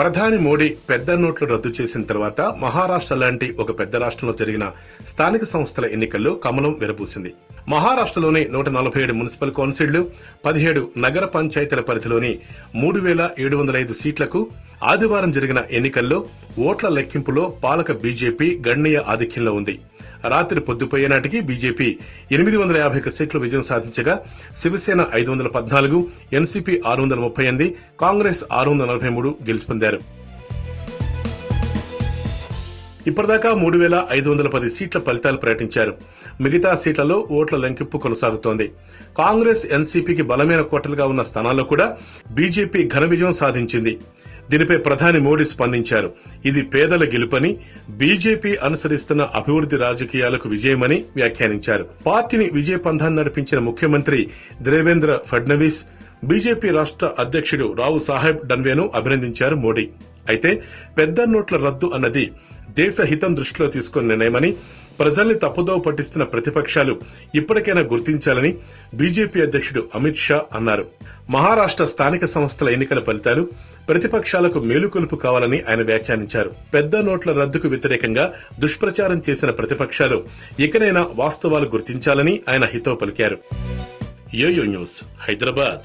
ప్రధాని మోడీ పెద్ద నోట్లు రద్దు చేసిన తర్వాత మహారాష్ట్ర లాంటి ఒక పెద్ద రాష్ట్రంలో జరిగిన స్థానిక సంస్థల ఎన్నికల్లో కమలం విరబూసింది. మహారాష్ట్రలోని 147 మున్సిపల్ కౌన్సిళ్లు, 17 నగర పంచాయతీల పరిధిలోని 3,705 సీట్లకు ఆదివారం జరిగిన ఎన్నికల్లో ఓట్ల లెక్కింపులో పాలక బీజేపీ గణనీయ ఆధిక్యంలో ఉంది. రాత్రి పొద్దుపోయే నాటికి బీజేపీ 851 సీట్లు విజయం సాధించగా శివసేన 514, ఎన్సీపీ 638, కాంగ్రెస్ 643 గెలుపొందారు. ఇప్పటిదాకా 3,510 సీట్ల ఫలితాలు ప్రకటించారు. మిగతా సీట్లలో ఓట్ల లెక్కింపు కొనసాగుతోంది. కాంగ్రెస్, ఎన్సీపీకి బలమైన కోటలుగా ఉన్న స్థానాల్లో కూడా బీజేపీ ఘన విజయం సాధించింది. దీనిపై ప్రధాని మోడీ స్పందించారు. ఇది పేదల గెలుపని, బీజేపీ అనుసరిస్తున్న అభివృద్ది రాజకీయాలకు విజయమని వ్యాఖ్యానించారు. పార్టీని విజయ పంథాన్ని నడిపించిన ముఖ్యమంత్రి దేవేంద్ర ఫడ్నవీస్, బీజేపీ రాష్ట్ర అధ్యక్షుడు రావు సాహెబ్ డన్వేను అభినందించారు మోడీ. అయితే పెద్ద నోట్ల రద్దు అన్నది దేశ హితం దృష్టిలో తీసుకున్న నిర్ణయమని, ప్రజల్ని తప్పుదోవ పట్టిస్తున్న ప్రతిపక్షాలు ఇప్పటికైనా గుర్తించాలని బీజేపీ అధ్యక్షుడు అమిత్ షా అన్నారు. మహారాష్ట్ర స్థానిక సంస్థల ఎన్నికల ఫలితాలు ప్రతిపక్షాలకు మేలుకొలుపు కావాలని ఆయన వ్యాఖ్యానించారు. పెద్ద నోట్ల రద్దుకు వ్యతిరేకంగా దుష్ప్రచారం చేసిన ప్రతిపక్షాలు ఇకనైనా వాస్తవాలు గుర్తించాలని ఆయన హితవు పలికారు. YoYo News, Hyderabad.